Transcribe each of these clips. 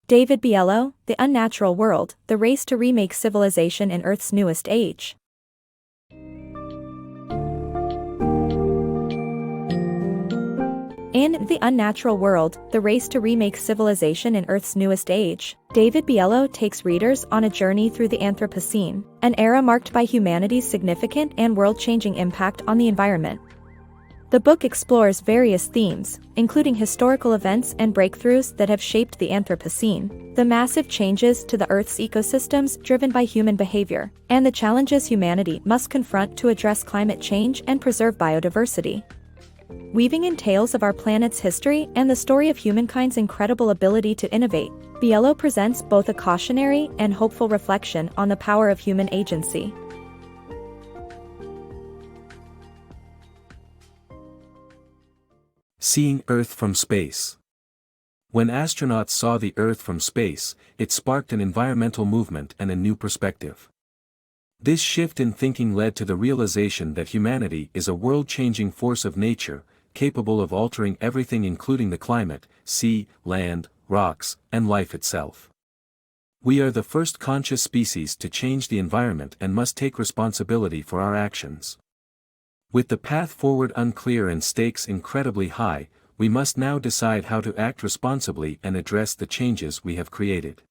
David Biello, The Unnatural World, The Race to Remake Civilization in Earth's Newest Age. In The Unnatural World, The Race to Remake Civilization in Earth's Newest Age, David Biello takes readers on a journey through the Anthropocene, an era marked by humanity's significant and world-changing impact on the environment. The book explores various themes, including historical events and breakthroughs that have shaped the Anthropocene, the massive changes to the Earth's ecosystems driven by human behavior, and the challenges humanity must confront to address climate change and preserve biodiversity. Weaving in tales of our planet's history and the story of humankind's incredible ability to innovate, Biello presents both a cautionary and hopeful reflection on the power of human agency. Seeing Earth from space. When astronauts saw the Earth from space, it sparked an environmental movement and a new perspective. This shift in thinking led to the realization that humanity is a world-changing force of nature, capable of altering everything including the climate, sea, land, rocks, and life itself. We are the first conscious species to change the environment and must take responsibility for our actions. With the path forward unclear and stakes incredibly high, we must now decide how to act responsibly and address the changes we have created.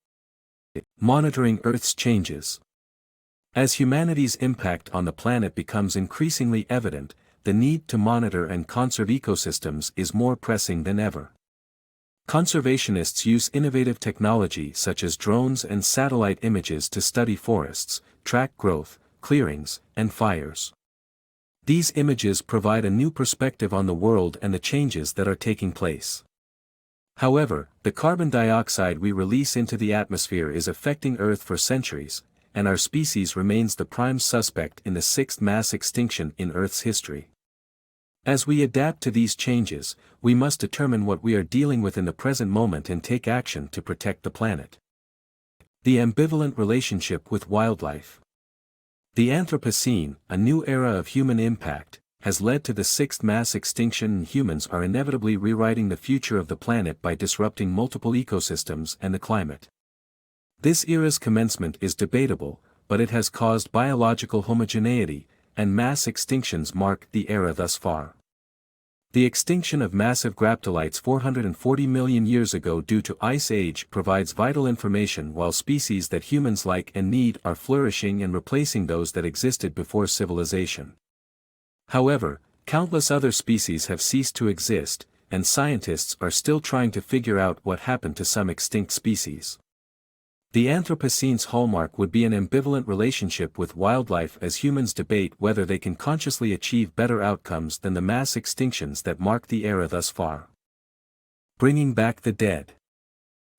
Monitoring Earth's changes. As humanity's impact on the planet becomes increasingly evident, the need to monitor and conserve ecosystems is more pressing than ever. Conservationists use innovative technology such as drones and satellite images to study forests, track growth, clearings, and fires. These images provide a new perspective on the world and the changes that are taking place. However, the carbon dioxide we release into the atmosphere is affecting Earth for centuries, and our species remains the prime suspect in the sixth mass extinction in Earth's history. As we adapt to these changes, we must determine what we are dealing with in the present moment and take action to protect the planet. The ambivalent relationship with wildlife. The Anthropocene, a new era of human impact, has led to the sixth mass extinction, and humans are inevitably rewriting the future of the planet by disrupting multiple ecosystems and the climate. This era's commencement is debatable, but it has caused biological homogeneity, and mass extinctions mark the era thus far. The extinction of massive graptolites 440 million years ago due to Ice Age provides vital information, while species that humans like and need are flourishing and replacing those that existed before civilization. However, countless other species have ceased to exist, and scientists are still trying to figure out what happened to some extinct species. The Anthropocene's hallmark would be an ambivalent relationship with wildlife, as humans debate whether they can consciously achieve better outcomes than the mass extinctions that mark the era thus far. Bringing back the dead.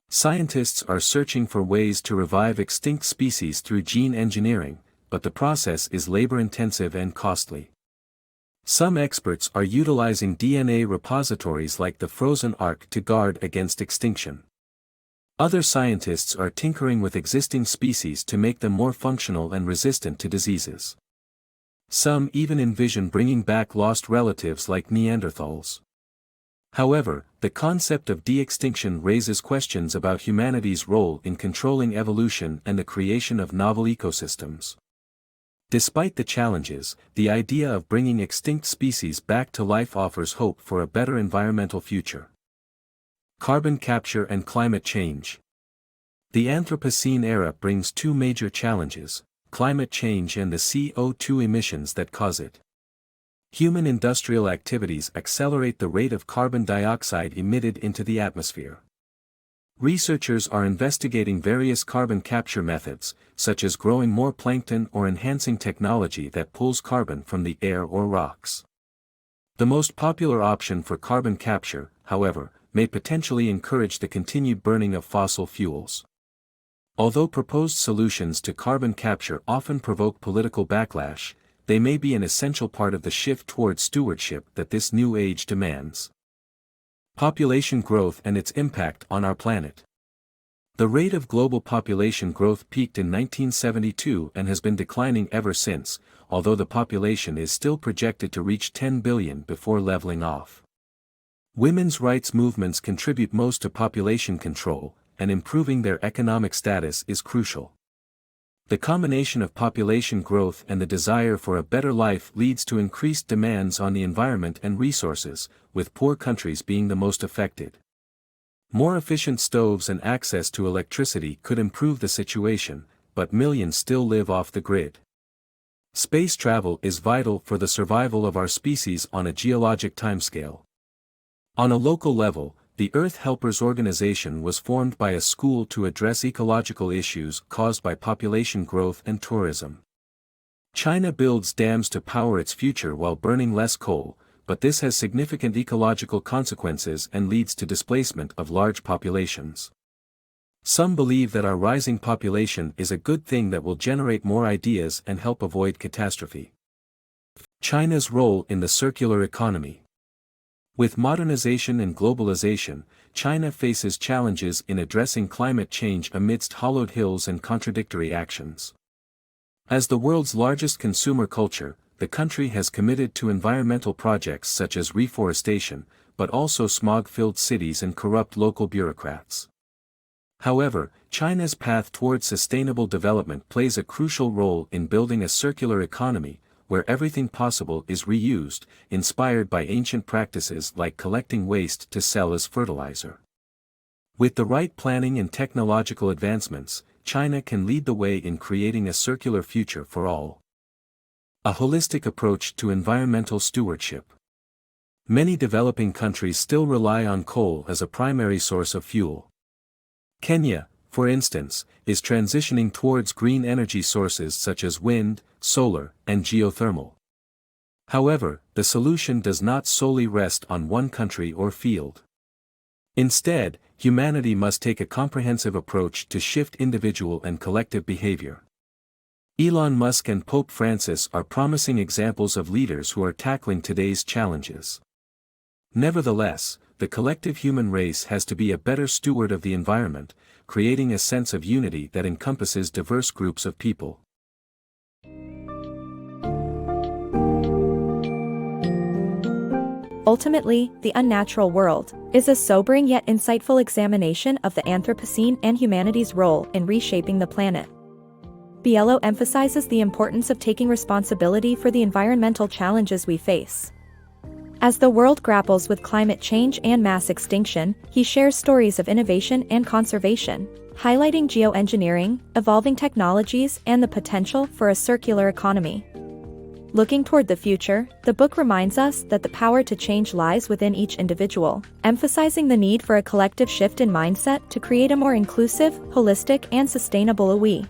Scientists are searching for ways to revive extinct species through gene engineering, but the process is labor-intensive and costly. Some experts are utilizing DNA repositories like the frozen ark to guard against extinction. Other scientists are tinkering with existing species to make them more functional and resistant to diseases. Some even envision bringing back lost relatives like Neanderthals. However, the concept of de-extinction raises questions about humanity's role in controlling evolution and the creation of novel ecosystems. Despite the challenges, the idea of bringing extinct species back to life offers hope for a better environmental future. Carbon capture and climate change. The Anthropocene era brings two major challenges: climate change and the CO2 emissions that cause it. Human industrial activities accelerate the rate of carbon dioxide emitted into the atmosphere. Researchers are investigating various carbon capture methods, such as growing more plankton or enhancing technology that pulls carbon from the air or rocks. The most popular option for carbon capture, however, may potentially encourage the continued burning of fossil fuels. Although proposed solutions to carbon capture often provoke political backlash, they may be an essential part of the shift toward stewardship that this new age demands. Population growth and its impact on our planet. The rate of global population growth peaked in 1972 and has been declining ever since, although the population is still projected to reach 10 billion before leveling off. Women's rights movements contribute most to population control, and improving their economic status is crucial. The combination of population growth and the desire for a better life leads to increased demands on the environment and resources, with poor countries being the most affected. More efficient stoves and access to electricity could improve the situation, but millions still live off the grid. Space travel is vital for the survival of our species on a geologic timescale. On a local level, the Earth Helpers organization was formed by a school to address ecological issues caused by population growth and tourism. China builds dams to power its future while burning less coal, but this has significant ecological consequences and leads to displacement of large populations. Some believe that our rising population is a good thing that will generate more ideas and help avoid catastrophe. China's role in the circular economy. With modernization and globalization, China faces challenges in addressing climate change amidst hollowed hills and contradictory actions. As the world's largest consumer culture, the country has committed to environmental projects such as reforestation, but also smog-filled cities and corrupt local bureaucrats. However, China's path towards sustainable development plays a crucial role in building a circular economy, where everything possible is reused, inspired by ancient practices like collecting waste to sell as fertilizer. With the right planning and technological advancements, China can lead the way in creating a circular future for all. A holistic approach to environmental stewardship. Many developing countries still rely on coal as a primary source of fuel. Kenya, for instance, is transitioning towards green energy sources such as wind, solar, and geothermal. However, the solution does not solely rest on one country or field. Instead, humanity must take a comprehensive approach to shift individual and collective behavior. Elon Musk and Pope Francis are promising examples of leaders who are tackling today's challenges. Nevertheless, the collective human race has to be a better steward of the environment, creating a sense of unity that encompasses diverse groups of people. Ultimately, The Unnatural World is a sobering yet insightful examination of the Anthropocene and humanity's role in reshaping the planet. Biello emphasizes the importance of taking responsibility for the environmental challenges we face. As the world grapples with climate change and mass extinction, he shares stories of innovation and conservation, highlighting geoengineering, evolving technologies, and the potential for a circular economy. Looking toward the future, the book reminds us that the power to change lies within each individual, emphasizing the need for a collective shift in mindset to create a more inclusive, holistic, and sustainable we.